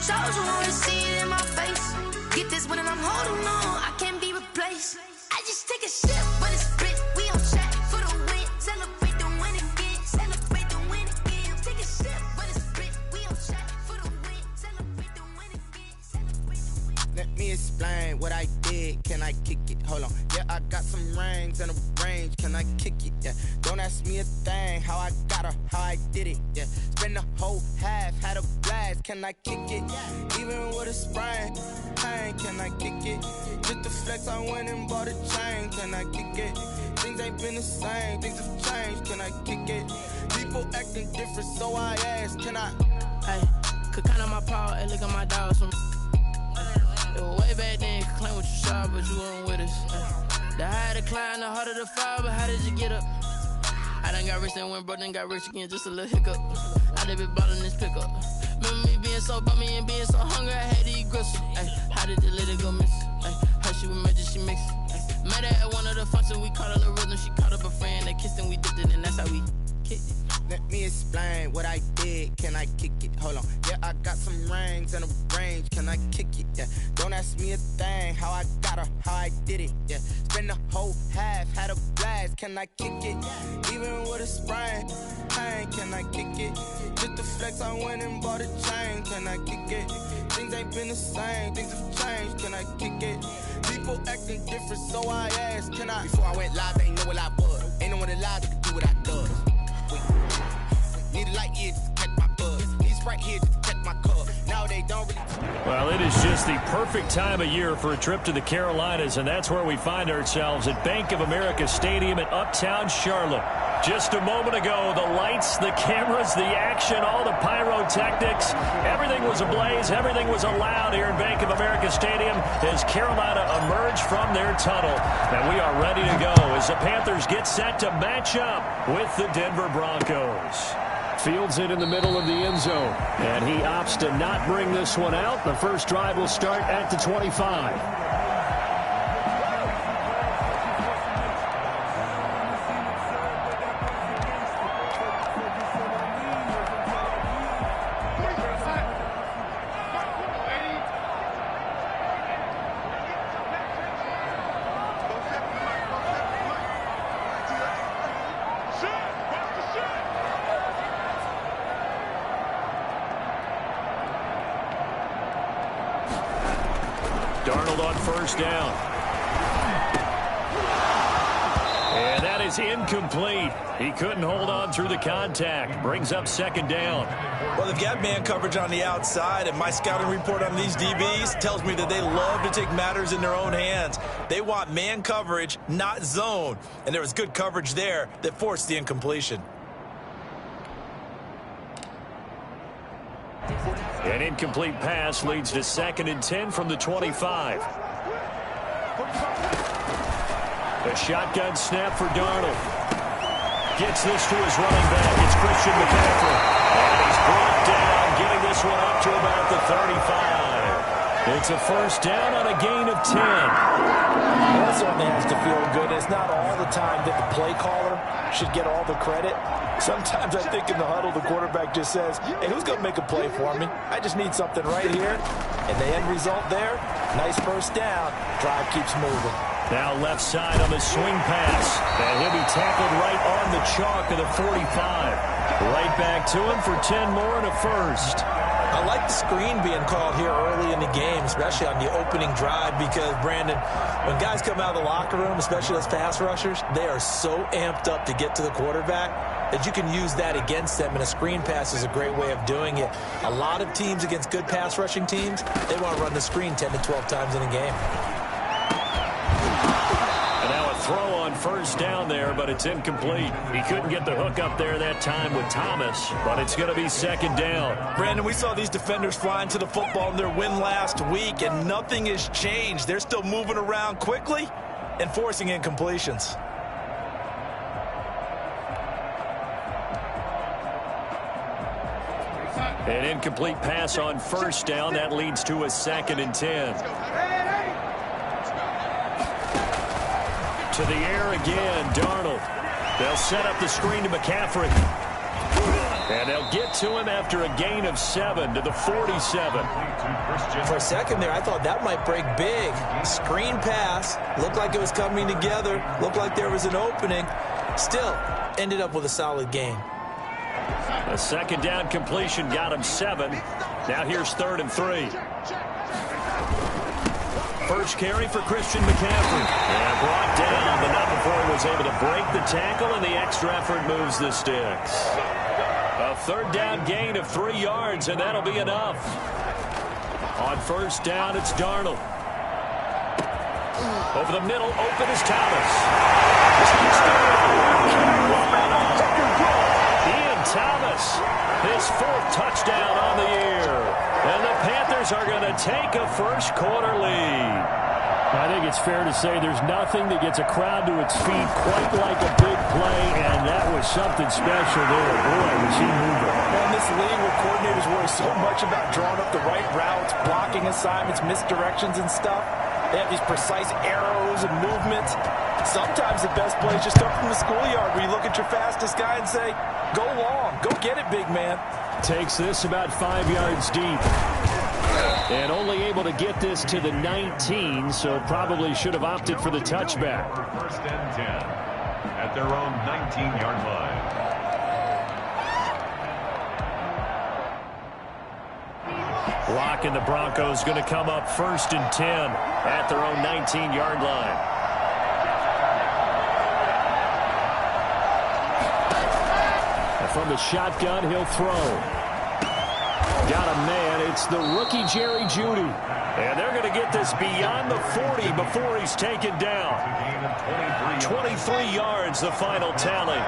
chose, you wanna see it in my face. Get this one and I'm holding on, I can't be replaced. I just take a sip, but it's split. We on track for the win. Celebrate the win again. Celebrate the win again. Take a sip, but it's split. We on track for the win. Celebrate the win again. Celebrate the win. Let me explain what I did. Can I kick it? Hold on. Yeah, I got some rings and a range. Can I kick it? Yeah. Don't ask me a thing. How I got her, how I did it. Yeah. Spend the whole half, had a blast. Can I kick it? Even with a sprain, pain. Can I kick it? Just to flex, I went and bought a chain. Can I kick it? Things ain't been the same. Things have changed. Can I kick it? People acting different, so I asked. Can I? Hey, could count on my power. Hey, look at my dogs. From it was way back then. Could claim what you saw, but you weren't with us. The higher the climb, the harder the fall. But how did you get up? I done got rich and went broke, then got rich again. Just a little hiccup. I done been ballin' this pickup. Remember me being so bummy and being so hungry, I had to eat gristle. Ay, how did the lady go miss? Ay, how she was magic, she mixed. Met her at one of the functions, we caught her the rhythm. She caught up a friend, they kissed and we dipped it, and that's how we kicked it. Let me explain what I did. Can I kick it? Hold on. Yeah, I got some rings and a range. Can I kick it? Yeah. Don't ask me a thing. How I got her, how I did it. Yeah. Spend the whole half, had a blast. Can I kick it? Even with a sprain, pain. Can I kick it? Just to flex, I went and bought a chain. Can I kick it? Things ain't been the same. Things have changed. Can I kick it? People acting different, so I asked. Can I? Before I went live, they ain't know what I was. Ain't no one alive that could do what I does. Need a light here just to catch my buzz. Need Sprite here just to catch my cup. Now they don't really. Well, it is just the perfect time of year for a trip to the Carolinas, and that's where we find ourselves at Bank of America Stadium in Uptown Charlotte. Just a moment ago, the lights, the cameras, the action, all the pyrotechnics, everything was ablaze, everything was allowed here in Bank of America Stadium as Carolina emerged from their tunnel. And we are ready to go as the Panthers get set to match up with the Denver Broncos. Fields it in the middle of the end zone, and he opts to not bring this one out. The first drive will start at the 25. Darnold on first down. And that is incomplete. He couldn't hold on through the contact. Brings up second down. Well, they've got man coverage on the outside, and my scouting report on these DBs tells me that they love to take matters in their own hands. They want man coverage, not zone. And there was good coverage there that forced the incompletion. An incomplete pass leads to 2nd and 10 from the 25. A shotgun snap for Darnold. Gets this to his running back. It's Christian McCaffrey. And he's brought down, getting this one up to about the 35. It's a first down on a gain of 10. That certainly has to feel good. It's not all the time that the play caller should get all the credit. Sometimes I think in the huddle, the quarterback just says, hey, who's going to make a play for me? I just need something right here. And the end result there, nice first down. Drive keeps moving. Now left side on the swing pass. And he'll be tackled right on the chalk of the 45. Right back to him for 10 more and a first. I like the screen being called here early in the game, especially on the opening drive, because, Brandon, when guys come out of the locker room, especially as pass rushers, they are so amped up to get to the quarterback that you can use that against them, and a screen pass is a great way of doing it. A lot of teams against good pass rushing teams, they want to run the screen 10 to 12 times in a game. And now a throw on first down there, but it's incomplete. He couldn't get the hook up there that time with Thomas, but it's going to be second down. Brandon, we saw these defenders flying to the football in their win last week, and nothing has changed. They're still moving around quickly and forcing incompletions. An incomplete pass on first down. That leads to a 2nd and 10. To the air again, Darnold. They'll set up the screen to McCaffrey. And they'll get to him after a gain of 7 to the 47. For a second there, I thought that might break big. Screen pass. Looked like it was coming together. Looked like there was an opening. Still, ended up with a solid gain. A second down completion got him 7. Now here's 3rd and 3. First carry for Christian McCaffrey. And brought down, but not before he was able to break the tackle, and the extra effort moves the sticks. A 3rd down gain of 3 yards, and that'll be enough. On 1st down, it's Darnold. Over the middle, open is Thomas. Ian Thomas, his 4th touchdown on the year. And the Panthers are going to take a first-quarter lead. I think it's fair to say there's nothing that gets a crowd to its feet quite like a big play, and that was something special there. Boy, was he moving. Well, in this league where coordinators worry so much about drawing up the right routes, blocking assignments, misdirections and stuff, they have these precise arrows and movements. Sometimes the best plays just come from the schoolyard where you look at your fastest guy and say, go long, go get it, big man. Takes this about 5 yards deep. And only able to get this to the 19, so probably should have opted for the touchback. 1st and 10 at their own 19-yard line. Block and the Broncos going to come up 1st and 10 at their own 19-yard line. And from the shotgun, he'll throw. Got a man. It's the rookie Jerry Jeudy. And they're going to get this beyond the 40 before he's taken down. 23 yards, the final tally.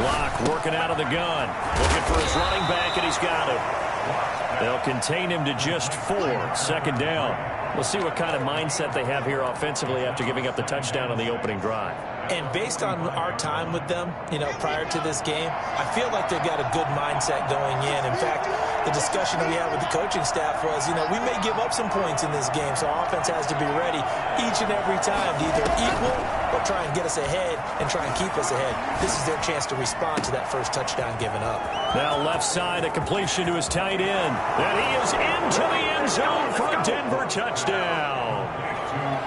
Block working out of the gun. Looking for his running back, and he's got him. They'll contain him to just 4. 2nd down. We'll see what kind of mindset they have here offensively after giving up the touchdown on the opening drive. And based on our time with them, prior to this game, I feel like they've got a good mindset going in. In fact, the discussion that we had with the coaching staff was, we may give up some points in this game, so our offense has to be ready each and every time to either equal or try and get us ahead and try and keep us ahead. This is their chance to respond to that first touchdown given up. Now left side, a completion to his tight end. And he is into the end zone for a Denver touchdown.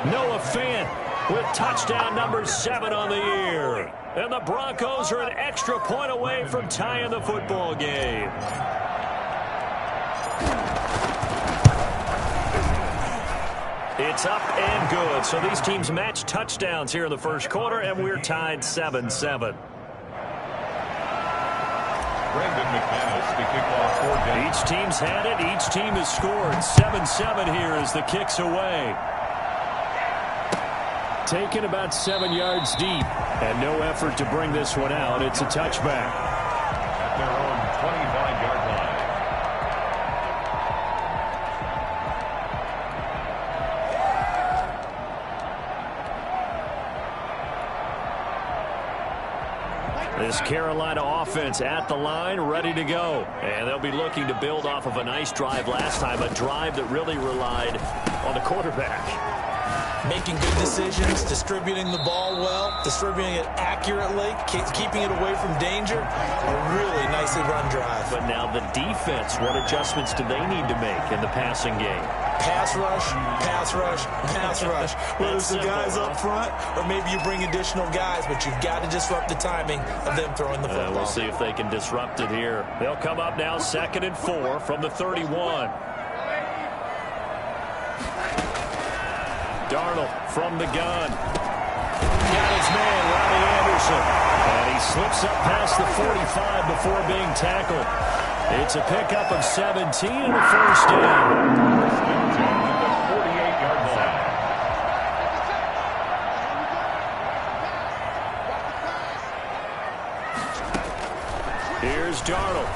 Noah Fant with touchdown number 7 on the year. And the Broncos are an extra point away from tying the football game. It's up and good. So these teams match touchdowns here in the first quarter, and we're tied 7-7. Brandon McManus, the kickoff for Denver. Each team's had it. Each team has scored. 7-7 here as the kick's away. Taken about 7 yards deep, and no effort to bring this one out. It's a touchback. At their own 25-yard line. This Carolina offense at the line, ready to go. And they'll be looking to build off of a nice drive last time, a drive that really relied on the quarterback. Making good decisions, distributing the ball well, distributing it accurately, keeping it away from danger. A really nicely run drive. But now the defense, what adjustments do they need to make in the passing game? Pass rush, pass rush, pass rush. Whether it's the guys up front or maybe you bring additional guys, but you've got to disrupt the timing of them throwing the football. We'll see if they can disrupt it here. They'll come up now 2nd and 4 from the 31. Darnold from the gun. Got his man, Robbie Anderson. And he slips up past the 45 before being tackled. It's a pickup of 17 and a 1st down. 1st and 10 at the 48-yard line. Here's Darnold.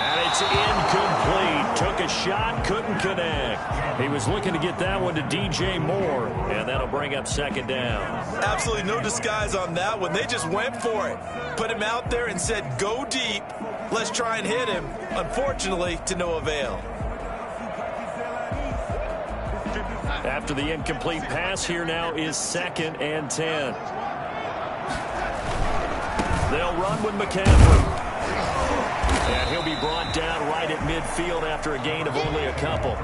And it's incomplete. Took a shot, couldn't connect. He was looking to get that one to DJ Moore, and that'll bring up 2nd down. Absolutely no disguise on that one. They just went for it. Put him out there and said, go deep. Let's try and hit him. Unfortunately, to no avail. After the incomplete pass, here now is 2nd and 10. They'll run with McCaffrey. And he'll be brought down right at midfield after a gain of only a couple.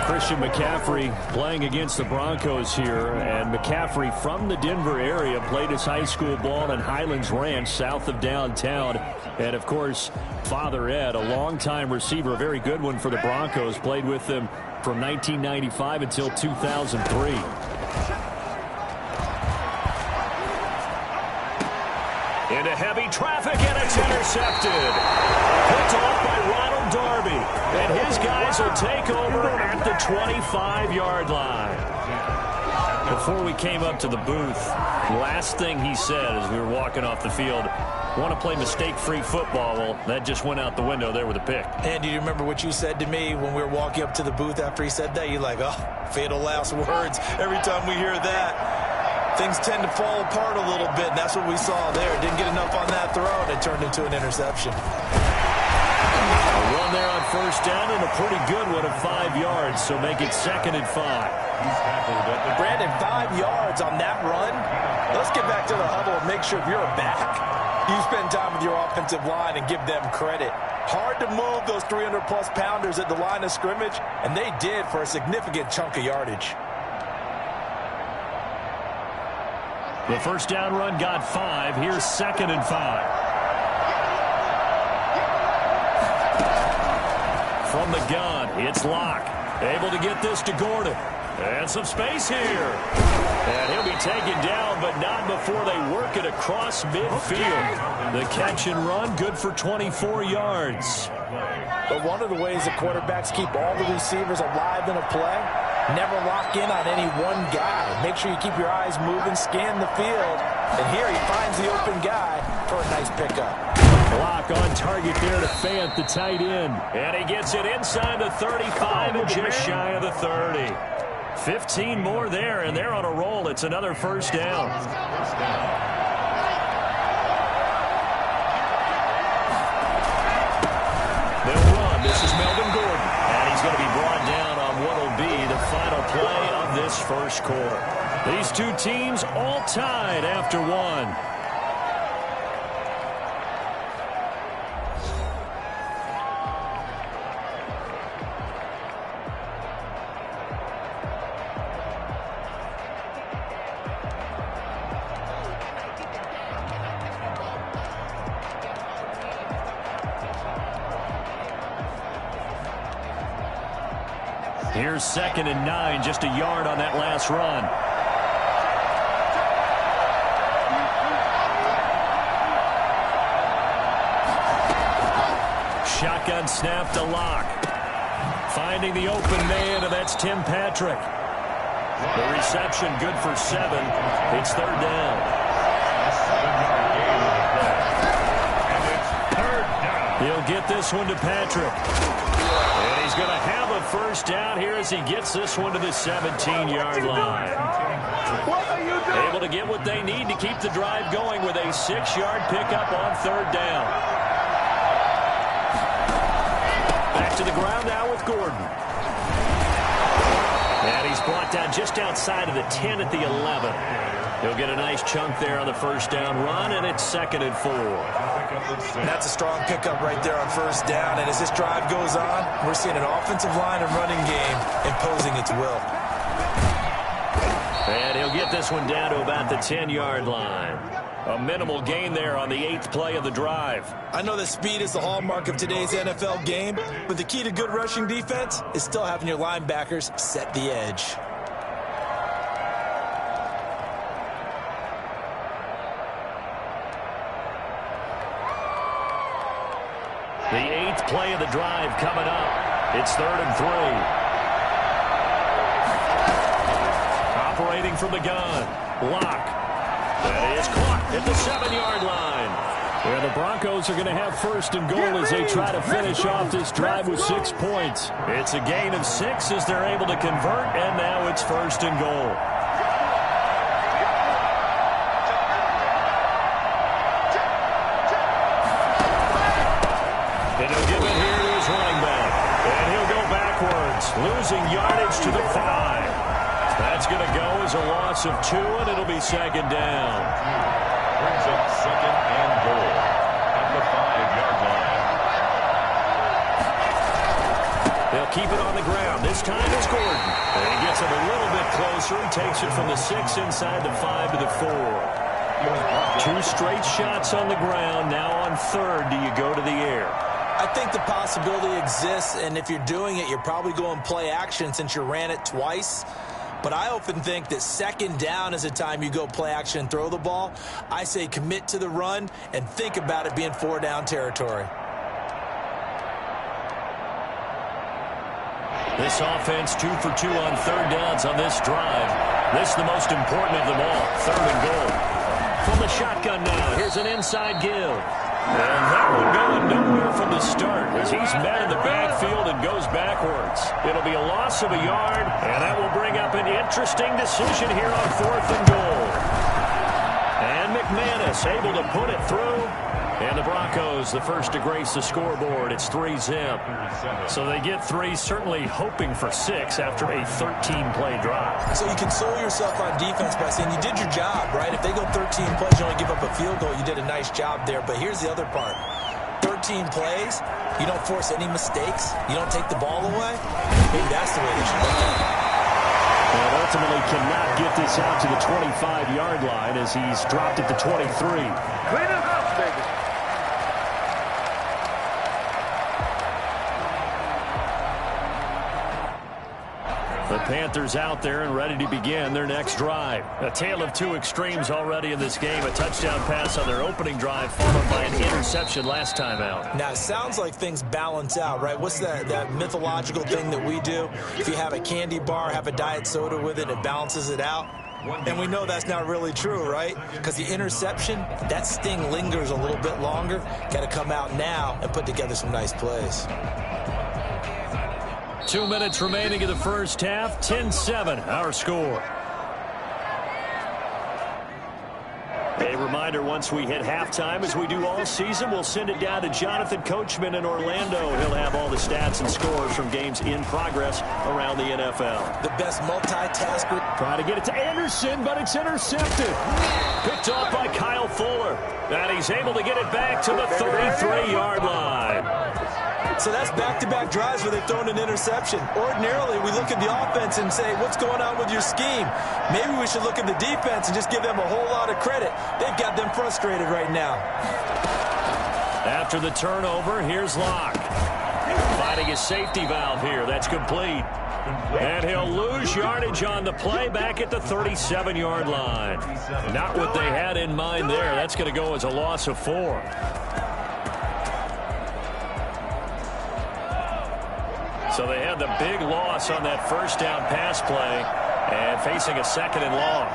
Christian McCaffrey playing against the Broncos here. And McCaffrey from the Denver area played his high school ball in Highlands Ranch south of downtown. And, of course, Father Ed, a longtime receiver, a very good one for the Broncos, played with them from 1995 until 2003. Into heavy traffic, and it's intercepted. Picked off by Ronald Darby. And his guys will take over at the 25-yard line. Before we came up to the booth, last thing he said as we were walking off the field, want to play mistake-free football. Well, that just went out the window there with a pick. And do you remember what you said to me when we were walking up to the booth after he said that? You're like, oh, fatal last words. Every time we hear that, things tend to fall apart a little bit, and that's what we saw there. Didn't get enough on that throw, and it turned into an interception. A run there on first down, and a pretty good one of 5 yards, so make it 2nd and 5. Brandon, 5 yards on that run. Let's get back to the huddle and make sure you're back. You spend time with your offensive line and give them credit. Hard to move those 300-plus pounders at the line of scrimmage, and they did for a significant chunk of yardage. The first down run got 5. Here's 2nd and 5. From the gun, it's Locke. Able to get this to Gordon. And some space here. And he'll be taken down, but not before they work it across midfield. The catch and run, good for 24 yards. But one of the ways the quarterbacks keep all the receivers alive in a play, never lock in on any one guy. Make sure you keep your eyes moving, scan the field. And here he finds the open guy for a nice pickup. Block on target there to Fant, the tight end. And he gets it inside the 35 and just shy of the 30. 15 more there, and they're on a roll. It's another first down. They'll run. This is Melvin Gordon. And he's going to be brought down on what will be the final play of this first quarter. These two teams all tied after one. Here's 2nd and 9, just a yard on that last run. Shotgun snap to Locke. Finding the open man, and that's Tim Patrick. The reception good for 7. It's 3rd down. He'll get this one to Patrick. And he's going to have a first down here as he gets this one to the 17-yard line. Able to get what they need to keep the drive going with a 6-yard pickup on 3rd down. Back to the ground now with Gordon. And he's brought down just outside of the 10 at the 11. He'll get a nice chunk there on the first down run, and it's 2nd and 4. And that's a strong pickup right there on first down. And as this drive goes on, we're seeing an offensive line and running game imposing its will. And he'll get this one down to about the 10-yard line. A minimal gain there on the 8th play of the drive. I know that speed is the hallmark of today's NFL game, but the key to good rushing defense is still having your linebackers set the edge. The 8th play of the drive coming up. It's 3rd and 3. Operating from the gun. Locke. And it's caught at the 7-yard line. And the Broncos are going to have 1st and goal as they try to finish off this drive with 6 points. It's a gain of 6 as they're able to convert, and now it's 1st and goal. And he'll give it here to his running back. And he'll go backwards. losing yardage to the 5. That's going to go as a loss of 2, and it'll be second down. Brings up second and goal at the 5-yard line. They'll keep it on the ground. This time it's Gordon. And he gets it a little bit closer. He takes it from the 6 inside the 5 to the 4. 2 straight shots on the ground. Now on third, do you go to the air? I think the possibility exists, and if you're doing it, you're probably going play action since you ran it twice. But I often think that second down is the time you go play action and throw the ball. I say commit to the run and think about it being 4-down territory. This offense 2 for 2 on third downs on this drive. This is the most important of them all. Third and goal. From the shotgun now, here's an inside give. And that one going nowhere from the start as he's met in the backfield and goes backwards. It'll be a loss of a yard, and that will bring up an interesting decision here on 4th and goal. And McManus able to put it through. And the Broncos, the first to grace the scoreboard. It's 3-zip. So they get 3, certainly hoping for 6 after a 13-play drive. So you console yourself on defense by saying you did your job, right? If they go 13 plays, you only give up a field goal, you did a nice job there. But here's the other part. 13 plays, you don't force any mistakes, you don't take the ball away. Maybe that's the way they should look at it. And ultimately cannot get this out to the 25-yard line as he's dropped it to 23. Clean it up, baby. The Panthers out there and ready to begin their next drive. A tale of 2 extremes already in this game. A touchdown pass on their opening drive followed by an interception last time out. Now, it sounds like things balance out, right? What's that mythological thing that we do? If you have a candy bar, have a diet soda with it, it balances it out. And we know that's not really true, right? Because the interception, that sting lingers a little bit longer. Got to come out now and put together some nice plays. 2 minutes remaining in the first half. 10-7, our score. A reminder, once we hit halftime, as we do all season, we'll send it down to Jonathan Coachman in Orlando. He'll have all the stats and scores from games in progress around the NFL. The best multitasker. Trying to get it to Anderson, but it's intercepted. Picked off by Kyle Fuller. And he's able to get it back to the 33-yard line. So that's back-to-back drives where they've thrown an interception. Ordinarily, we look at the offense and say, what's going on with your scheme? Maybe we should look at the defense and just give them a whole lot of credit. They've got them frustrated right now. After the turnover, here's Locke. Finding his safety valve here. That's complete. And he'll lose yardage on the play back at the 37-yard line. Not what they had in mind there. That's going to go as a loss of 4. So they had the big loss on that first down pass play and facing a 2nd and long.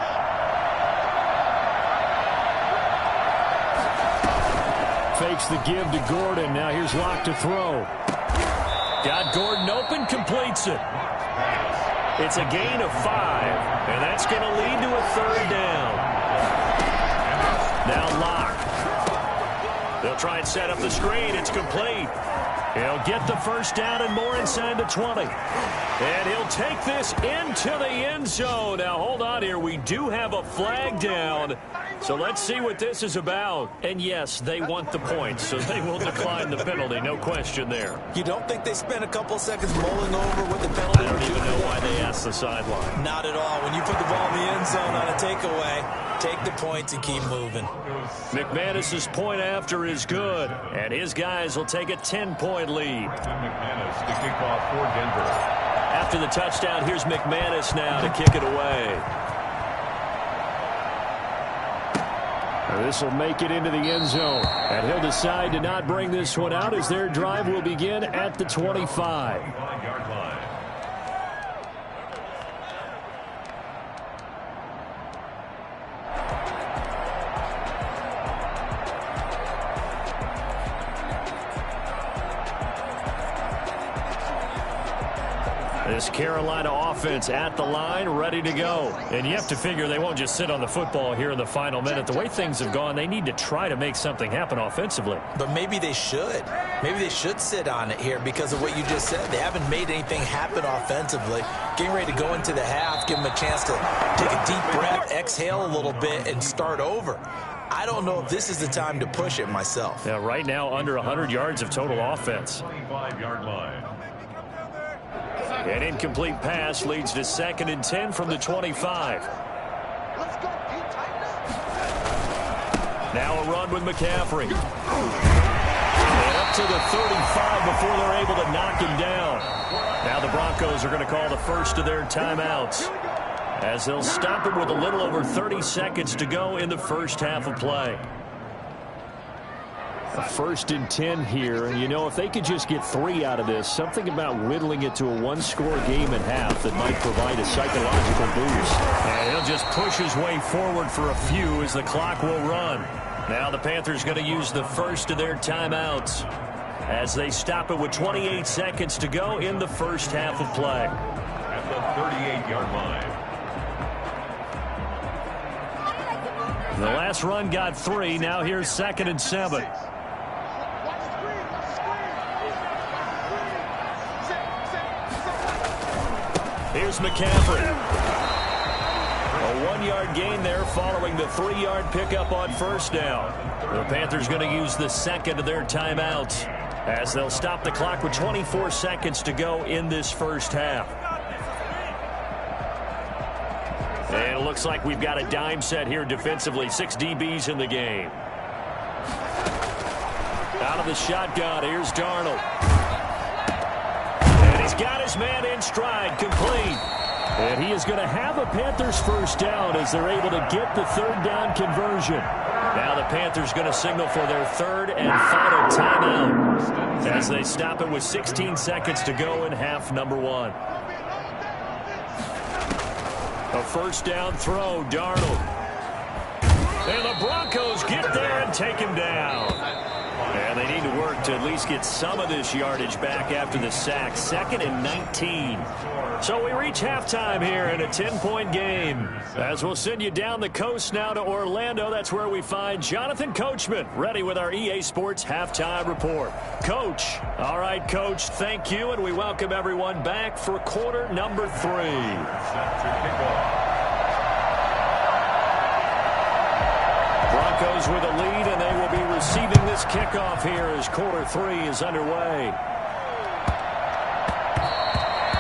Fakes the give to Gordon. Now here's Locke to throw. Got Gordon open, completes it. It's a gain of 5, and that's going to lead to a 3rd down. Now Locke. They'll try and set up the screen. It's complete. He'll get the first down and more inside the 20. And he'll take this into the end zone. Now, hold on here. We do have a flag down. So let's see what this is about. And, yes, they want the points, so they will decline the penalty. No question there. You don't think they spent a couple seconds mulling over what the penalty I don't even know why they asked the sideline. Not at all. When you put the ball in the end zone on a takeaway, take the points and keep moving. McManus's point after is good, and his guys will take a 10-point lead. McManus to kick off for Denver. After the touchdown, here's McManus now to kick it away. This will make it into the end zone, and he'll decide to not bring this one out as their drive will begin at the 25. This Carolina offense at the line, ready to go. And you have to figure they won't just sit on the football here in the final minute. The way things have gone, they need to try to make something happen offensively. But maybe they should. Maybe they should sit on it here because of what you just said. They haven't made anything happen offensively. Getting ready to go into the half, give them a chance to take a deep breath, exhale a little bit, and start over. I don't know if this is the time to push it myself. Yeah, right now under 100 yards of total offense. 25-yard line. An incomplete pass leads to 2nd and 10 from the 25. Now a run with McCaffrey. And up to the 35 before they're able to knock him down. Now the Broncos are going to call the first of their timeouts, as they'll stop it with a little over 30 seconds to go in the first half of play. A 1st and 10 here, and you know, if they could just get 3 out of this, something about whittling it to a one-score game at half that might provide a psychological boost. And he'll just push his way forward for a few as the clock will run. Now the Panthers going to use the first of their timeouts as they stop it with 28 seconds to go in the first half of play. At the 38-yard line. The last run got 3. Now here's 2nd and 7. Here's McCaffrey. A 1-yard gain there following the 3-yard pickup on first down. The Panthers going to use the second of their timeouts as they'll stop the clock with 24 seconds to go in this first half. And it looks like we've got a dime set here defensively. 6 DBs in the game. Out of the shotgun, here's Darnold. And he's got his man in stride, complete. And he is going to have a Panthers first down as they're able to get the 3rd down conversion. Now the Panthers going to signal for their 3rd and final timeout as they stop it with 16 seconds to go in half number 1. A first down throw, Darnold. And the Broncos get there and take him down. And they need to work to at least get some of this yardage back after the sack. 2nd and 19. So we reach halftime here in a 10-point game. As we'll send you down the coast now to Orlando. That's where we find Jonathan Coachman ready with our EA Sports Halftime Report. Coach. All right, Coach, thank you, and we welcome everyone back for quarter number 3. Set to kick off. Broncos with a lead, and they will be receiving this kickoff here as quarter 3 is underway.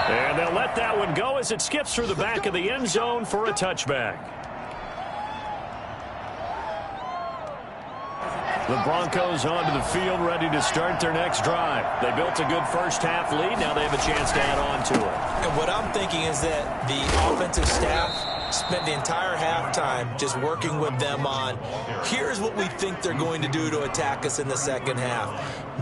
And they'll let that one go as it skips through the back of the end zone for a touchback. The Broncos onto the field ready to start their next drive. They built a good first half lead. Now they have a chance to add on to it. And what I'm thinking is that the offensive staff spent the entire halftime just working with them on, here's what we think they're going to do to attack us in the second half.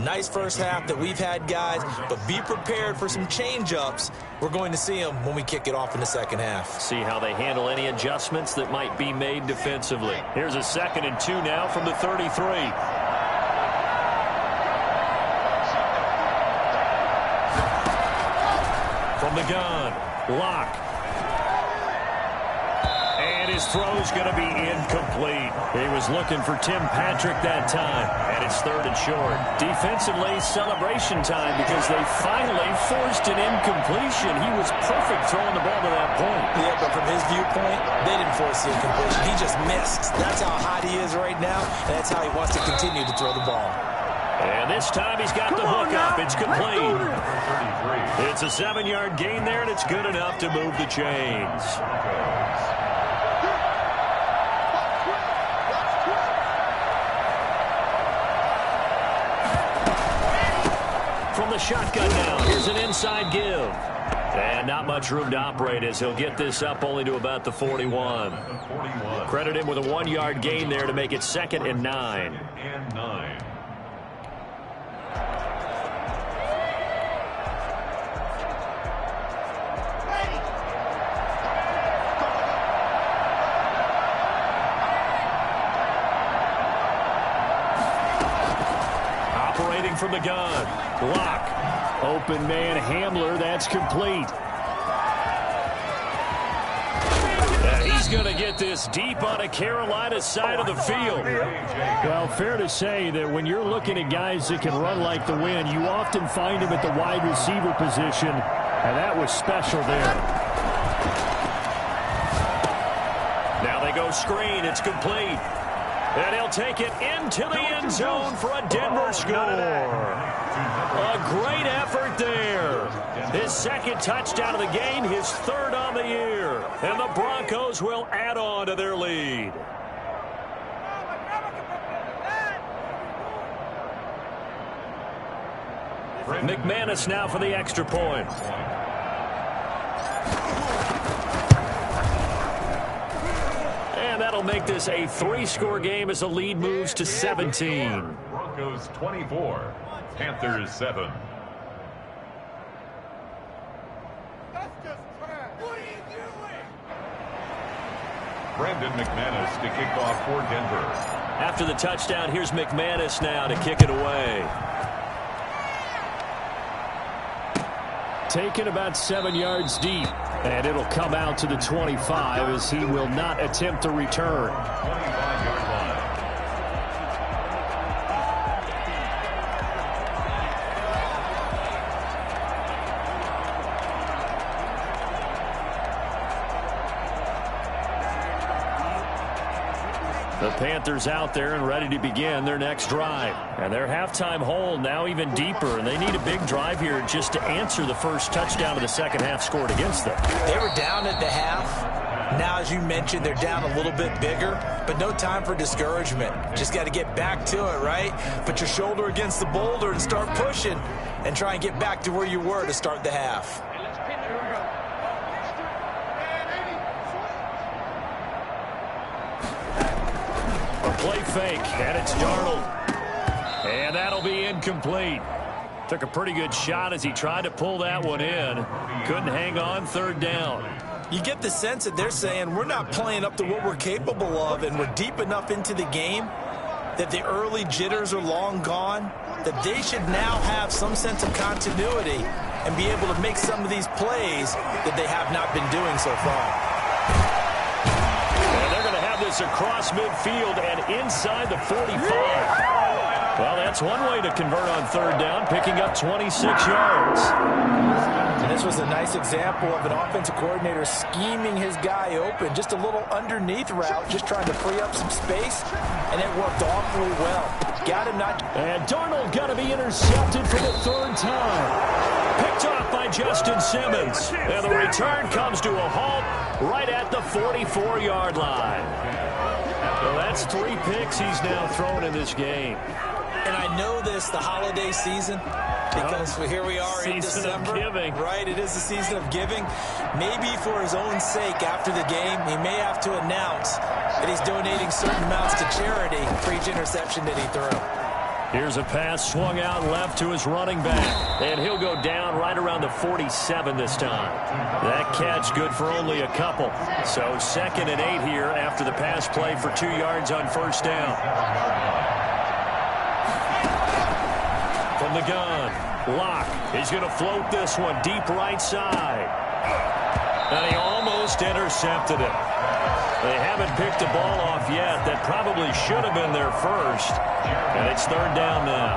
Nice first half that we've had, guys, but be prepared for some change-ups. We're going to see them when we kick it off in the second half. See how they handle any adjustments that might be made defensively. Here's a 2nd and 2 now from the 33. From the gun, Locke. And his throw's going to be incomplete. He was looking for Tim Patrick that time, and it's 3rd and short. Defensively, celebration time because they finally forced an incompletion. He was perfect throwing the ball to that point. Yeah, but from his viewpoint, they didn't force the incompletion. He just missed. That's how hot he is right now, and that's how he wants to continue to throw the ball. And this time he's got the hook up. It's complete. It's a 7-yard gain there, and it's good enough to move the chains. From the shotgun now, here's an inside give. And not much room to operate as he'll get this up only to about the 41. Credit him with a 1-yard gain there to make it 2nd and 9. Operating from the gun. Block. Open man Hamler. That's complete. He's going to get this deep on a Carolina side of the field. Well, fair to say that when you're looking at guys that can run like the wind, you often find them at the wide receiver position, and that was special there. Now they go screen. It's complete. And he'll take it into the end zone for a Denver score. A great effort there. His second touchdown of the game, his third on the year. And the Broncos will add on to their lead. McManus now for the extra point. And that'll make this a 3-score game as the lead moves to 17. Broncos 24, Panthers 7. Brandon McManus to kick off for Denver. After the touchdown, here's McManus now to kick it away. Taken about 7 yards deep, and it'll come out to the 25 as he will not attempt to return. 25-yard line. The Panthers out there and ready to begin their next drive. And their halftime hole now even deeper, and they need a big drive here just to answer the first touchdown of the second half scored against them. They were down at the half. Now, as you mentioned, they're down a little bit bigger, but no time for discouragement. Just got to get back to it, right? Put your shoulder against the boulder and start pushing and try and get back to where you were to start the half. Play fake, and it's Darnold. And that'll be incomplete. Took a pretty good shot as he tried to pull that one in. Couldn't hang on, third down. You get the sense that they're saying we're not playing up to what we're capable of, and we're deep enough into the game that the early jitters are long gone, that they should now have some sense of continuity and be able to make some of these plays that they have not been doing so far. This across midfield and inside the 45. Well, that's one way to convert on third down, picking up 26 yards. And this was a nice example of an offensive coordinator scheming his guy open, just a little underneath route, just trying to free up some space, and it worked awfully well. Got him not. And Darnold got to be intercepted for the third time. Picked off by Justin Simmons. And the return comes to a halt right at the 44-yard line. Well, that's 3 picks he's now thrown in this game. And I know this, the holiday season, because here we are in December. Right, it is the season of giving. Maybe for his own sake after the game, he may have to announce that he's donating certain amounts to charity for each interception that he threw. Here's a pass swung out left to his running back. And he'll go down right around the 47 this time. That catch good for only a couple. So 2nd and 8 here after the pass play for 2 yards on first down. From the gun, Locke. He's going to float this one deep right side. And he almost intercepted it. They haven't picked the ball off yet. That probably should have been their first. And it's third down now.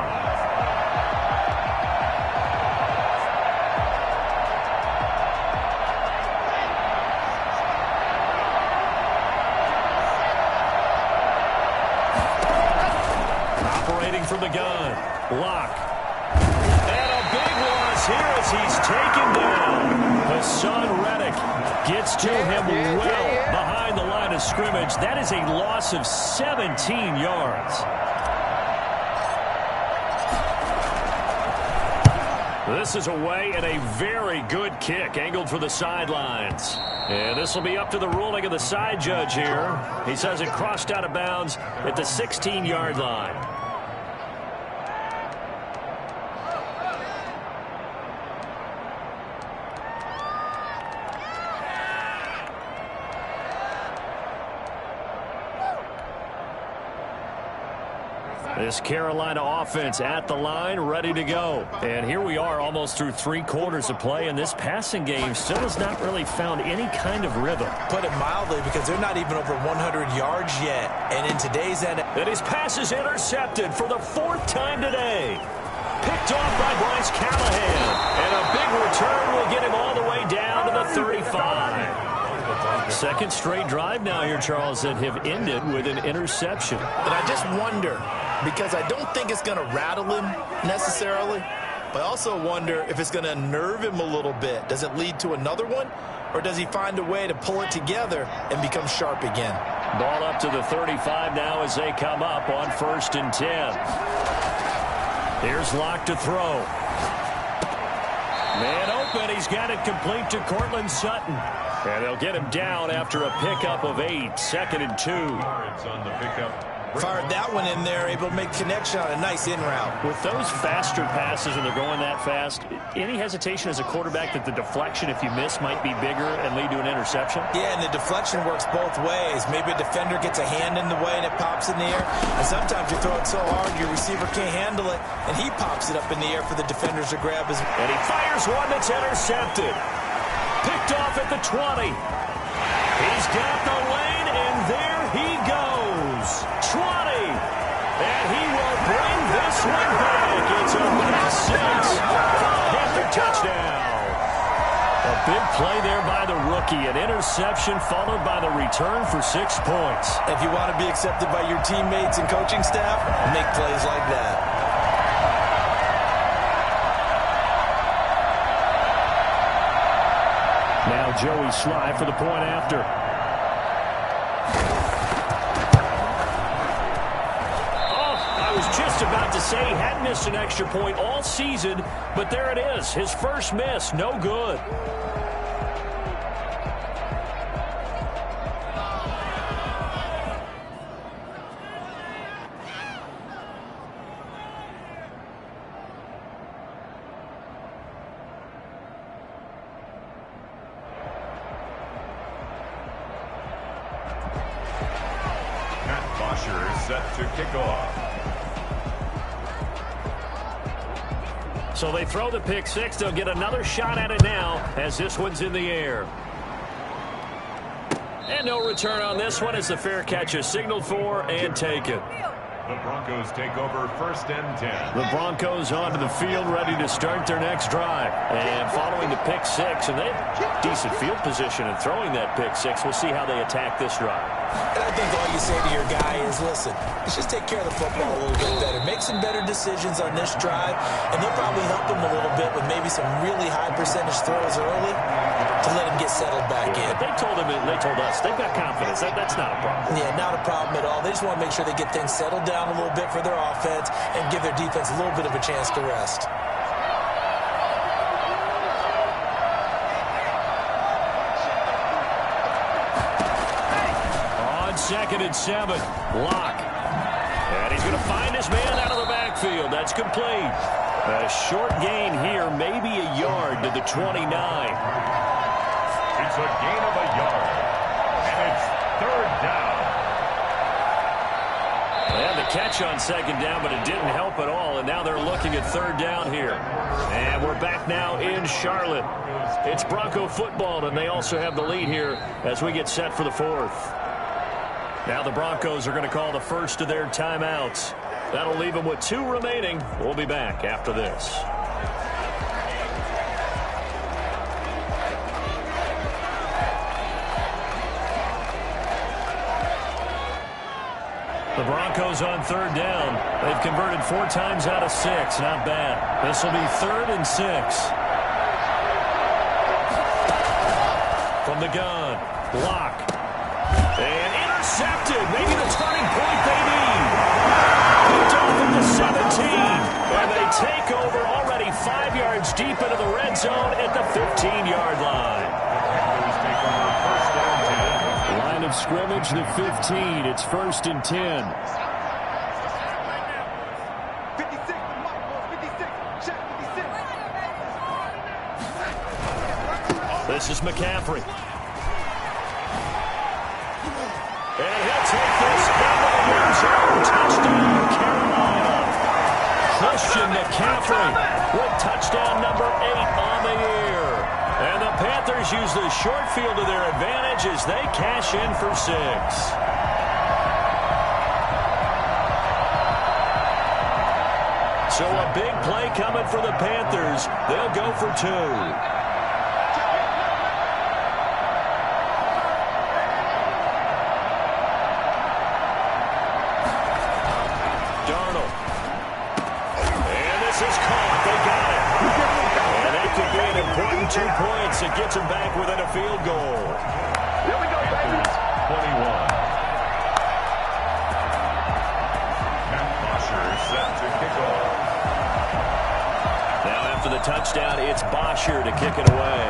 Operating from the gun, Locke. And a big loss here as he's taken down. Hassan Reddick gets to him well behind the line of scrimmage. That is a loss of 17 yards. This is away and a very good kick angled for the sidelines. And this will be up to the ruling of the side judge here. He says it crossed out of bounds at the 16-yard line. This Carolina offense at the line, ready to go. And here we are almost through 3 quarters of play, and this passing game still has not really found any kind of rhythm. Put it mildly, because they're not even over 100 yards yet. And in today's end, and his pass is intercepted for the 4th time today. Picked off by Bryce Callahan. And a big return will get him all the way down to the 35. Second straight drive now here, Charles, that have ended with an interception. And I just wonder, because I don't think it's going to rattle him necessarily, but I also wonder if it's going to nerve him a little bit. Does it lead to another one, or does he find a way to pull it together and become sharp again? Ball up to the 35 now as they come up on 1st and 10. Here's Locke to throw. Man open. He's got it complete to Courtland Sutton. And they'll get him down after a pickup of 8. 2nd and 2. Yards on the pickup. Fired that one in there, able to make connection on a nice in route. With those faster passes and they're going that fast, any hesitation as a quarterback that the deflection, if you miss, might be bigger and lead to an interception? Yeah, and the deflection works both ways. Maybe a defender gets a hand in the way and it pops in the air. And sometimes you throw it so hard your receiver can't handle it, and he pops it up in the air for the defenders to grab his. And he fires one that's intercepted. Picked off at the 20. He's got the lane, and there he goes. 20. And he will bring this one back. It's a pick 6 for the Panther touchdown. A big play there by the rookie. An interception followed by the return for 6 points. If you want to be accepted by your teammates and coaching staff, make plays like that. Now Joey Sly for the point after. Oh, I was just about to say he hadn't missed an extra point all season, but there it is. His first miss, no good. Set to kick off. So they throw the pick 6. They'll get another shot at it now as this one's in the air. And no return on this one as the fair catch is signaled for and taken. The Broncos take over 1st and 10. The Broncos onto the field ready to start their next drive. And following the pick 6, and they have decent field position in throwing that pick 6. We'll see how they attack this drive. And I think all you say to your guy is, listen, let's just take care of the football a little bit better. Make some better decisions on this drive, and they'll probably help him a little bit with maybe some really high percentage throws early to let him get settled back in. They told him, they told us, they've got confidence. That's not a problem. Yeah, not a problem at all. They just want to make sure they get things settled down a little bit for their offense and give their defense a little bit of a chance to rest. On 2nd and 7, Locke. And he's going to find his man out of the backfield. That's complete. A short gain here, maybe a yard to the 29. It's a gain of a yard. And it's 3rd down. They had the catch on 2nd down, but it didn't help at all. And now they're looking at 3rd down here. And we're back now in Charlotte. It's Bronco football, and they also have the lead here as we get set for the 4th. Now the Broncos are going to call the first of their timeouts. That'll leave them with 2 remaining. We'll be back after this. The Broncos on 3rd down. They've converted 4 times out of 6. Not bad. This will be 3rd and 6. From the gun, Locke. And intercepted. Maybe the turning point they need. Picked off at the 17. And they take over already 5 yards deep into the red zone at the 15-yard line. Line of scrimmage, the 15. It's 1st and 10. 56, This is McCaffrey. And he'll take this into the end zone. Touchdown, Carolina. McCaffrey with touchdown number 8 on the year. And the Panthers use the short field to their advantage as they cash in for 6. So a big play coming for the Panthers. They'll go for 2. Darnold. And this is caught. They got it. And that could be an important 2 points. It gets them back within a field goal. Here we go, baby. 21. Set to kick off. Now after the touchdown, it's Bosher to kick it away.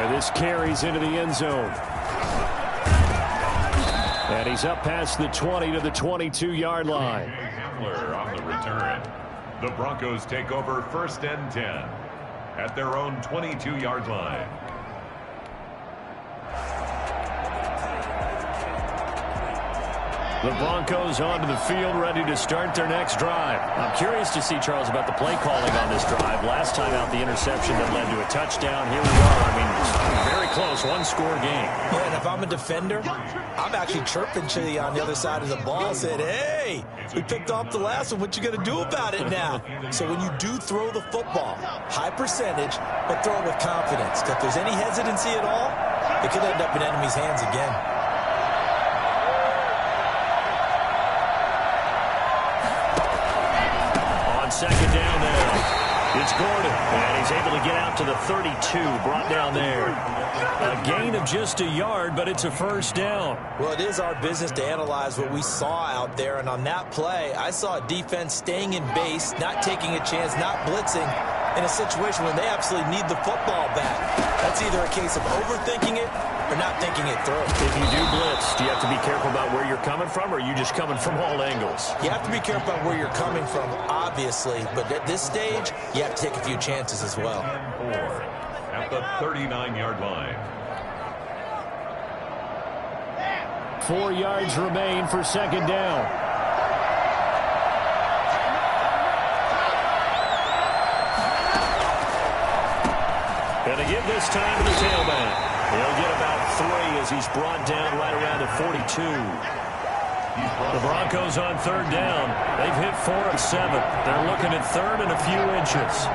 And this carries into the end zone. And he's up past the 20 to the 22-yard line. Hamler on the return. The Broncos take over 1st and 10 at their own 22-yard line. The Broncos onto the field, ready to start their next drive. I'm curious to see, Charles, about the play calling on this drive. Last time out, the interception that led to a touchdown. Here we are. I mean, very close, one-score game. Yeah, and if I'm a defender, I'm actually chirping Chili on the other side of the ball. I said, hey, we picked off the last one. What you going to do about it now? So when you do throw the football, high percentage, but throw it with confidence. If there's any hesitancy at all, it could end up in enemy's hands again. Second down now. It's Gordon, and he's able to get out to the 32, brought down there. A gain of just a yard, but it's a first down. Well, it is our business to analyze what we saw out there, and on that play, I saw a defense staying in base, not taking a chance, not blitzing, in a situation where they absolutely need the football back. That's either a case of overthinking it or not thinking it through. If you do blitz, do you have to be careful about where you're coming from, or are you just coming from all angles? You have to be careful about where you're coming from, obviously, but at this stage, you have to take a few chances as well. 4 at the 39-yard line. 4 yards remain for second down. And to give this time to the tailback. He'll get about 3 as he's brought down right around the 42. The Broncos on third down. They've hit 4 of 7. They're looking at third and a few inches.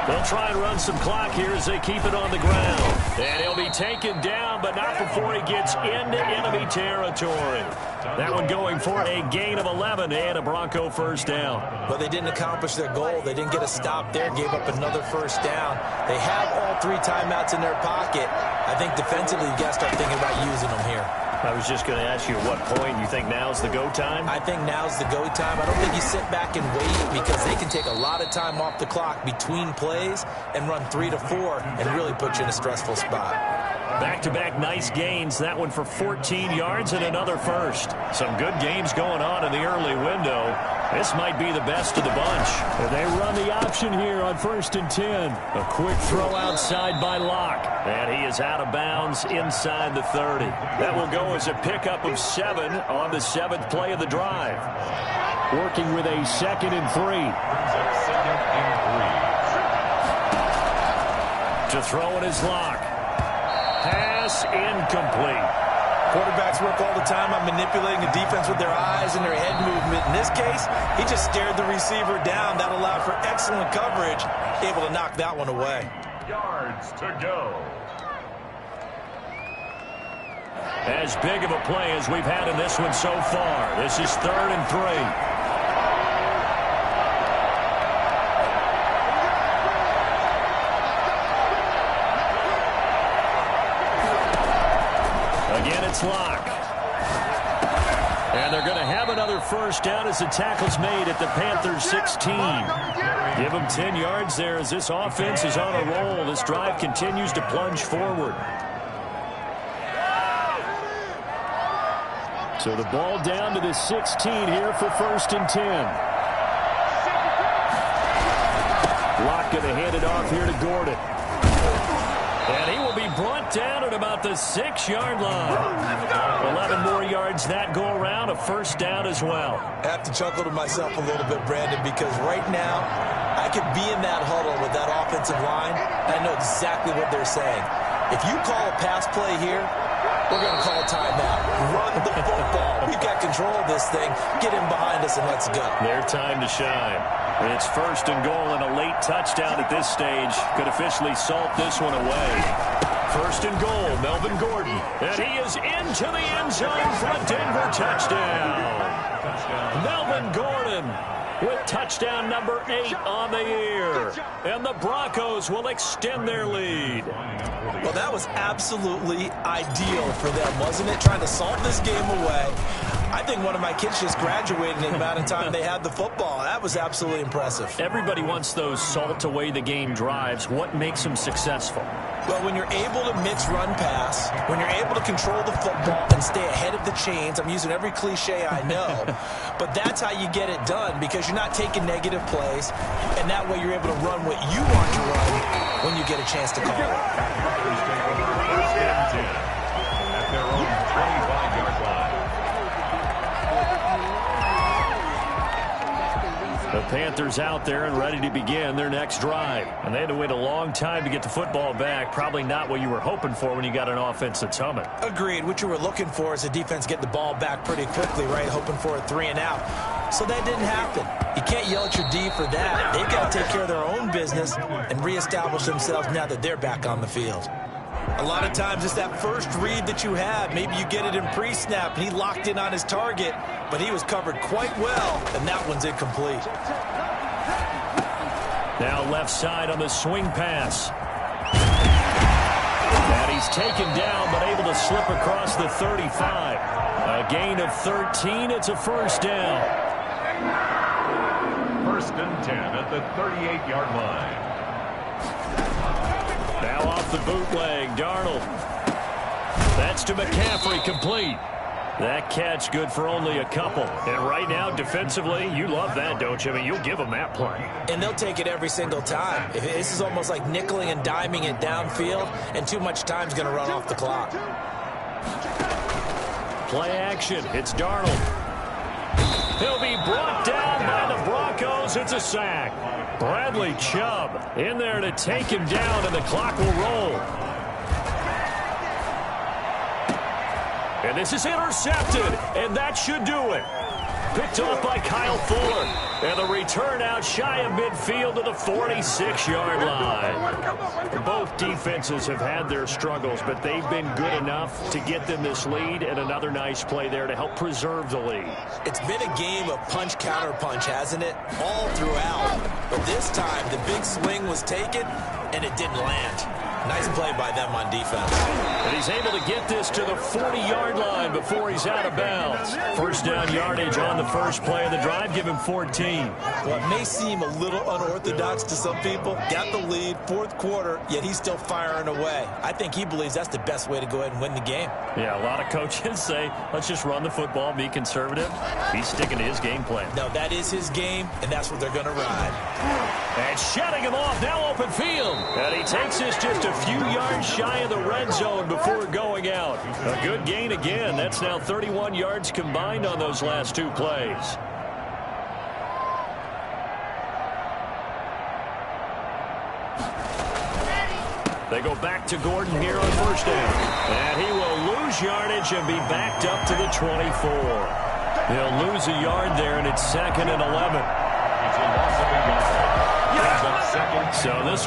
They'll try and run some clock here as they keep it on the ground. And he'll be taken down, but not before he gets into enemy territory. That one going for a gain of 11 and a Bronco first down. But they didn't accomplish their goal. They didn't get a stop there, gave up another first down. They have all 3 timeouts in their pocket. I think defensively, you got to start thinking about using them here. I was just going to ask you at what point you think now's the go time? I think now's the go time. I don't think you sit back and wait because they can take a lot of time off the clock between plays and run 3 to 4 and really put you in a stressful spot. Back-to-back nice gains. That one for 14 yards and another first. Some good games going on in the early window. This might be the best of the bunch. And they run the option here on 1st and 10. A quick throw outside by Locke. And he is out of bounds inside the 30. That will go as a pickup of 7 on the 7th play of the drive. Working with a 2nd and 3. 2nd and 3. To throw it is Locke. Pass incomplete. Quarterbacks work all the time on manipulating the defense with their eyes and their head movement. In this case, he just stared the receiver down. That allowed for excellent coverage, able to knock that one away. Yards to go. As big of a play as we've had in this one so far. This is 3rd and 3. Again, it's Locke. And they're going to have another first down as the tackle's made at the Panthers' 16. Give them 10 yards there as this offense is on a roll. This drive continues to plunge forward. So the ball down to the 16 here for 1st and 10. Locke going to hand it off here to Gordon. And he will be brought down at about the 6-yard line. 11 more yards that go around, a first down as well. I have to chuckle to myself a little bit, Brandon, because right now I could be in that huddle with that offensive line, and I know exactly what they're saying. If you call a pass play here, we're going to call a timeout. Run the football. We've got control of this thing. Get him behind us and let's go. Their time to shine. It's first and goal and a late touchdown at this stage. Could officially salt this one away. First and goal, Melvin Gordon. And he is into the end zone for a Denver touchdown. Melvin Gordon with touchdown number 8 on the year. And the Broncos will extend their lead. Well, that was absolutely ideal for them, wasn't it? Trying to salt this game away. I think one of my kids just graduated in the amount of time they had the football. That was absolutely impressive. Everybody wants those salt-away-the-game drives. What makes them successful? Well, when you're able to mix run-pass, when you're able to control the football and stay ahead of the chains, I'm using every cliche I know, but that's how you get it done because you're not taking negative plays, and that way you're able to run what you want to run when you get a chance to call it. First and 10 at their own 25-yard line. The Panthers out there and ready to begin their next drive. And they had to wait a long time to get the football back. Probably not what you were hoping for when you got an offense that's humming. Agreed. What you were looking for is the defense get the ball back pretty quickly, right? Hoping for a 3 and out. So that didn't happen. You can't yell at your D for that. They've got to take care of their own business and reestablish themselves now that they're back on the field. A lot of times it's that first read that you have. Maybe you get it in pre-snap and he locked in on his target, but he was covered quite well, and that one's incomplete. Now left side on the swing pass. And he's taken down but able to slip across the 35. A gain of 13. It's a first down. First and 10 at the 38-yard line. Now off the bootleg, Darnold. That's to McCaffrey, complete. That catch good for only a couple. And right now, defensively, you love that, don't you? I mean, you'll give them that play. And they'll take it every single time. This is almost like nickeling and diming it downfield, and too much time's going to run off the clock. Play action. It's Darnold. He'll be brought down by the Broncos. It's a sack. Bradley Chubb in there to take him down, and the clock will roll. And this is intercepted, and that should do it. Picked off by Kyle Fuller. And the return out shy of midfield to the 46-yard line. Both defenses have had their struggles, but they've been good enough to get them this lead, and another nice play there to help preserve the lead. It's been a game of punch-counter-punch, hasn't it? All throughout. But this time, the big swing was taken, and it didn't land. Nice play by them on defense. And he's able to get this to the 40-yard line before he's out of bounds. First down yardage on the first play of the drive. Give him 14. Well, it may seem a little unorthodox to some people. Got the lead, fourth quarter, yet he's still firing away. I think he believes that's the best way to go ahead and win the game. Yeah, a lot of coaches say, let's just run the football, be conservative. He's sticking to his game plan. No, that is his game, and that's what they're going to ride. And shutting him off, now open field. And he takes this just a few yards shy of the red zone before going out. A good gain again. That's now 31 yards combined on those last two plays. They go back to Gordon here on first down. And he will lose yardage and be backed up to the 24. He'll lose a yard there, and it's 2nd and 11. It's a loss of a yard. So this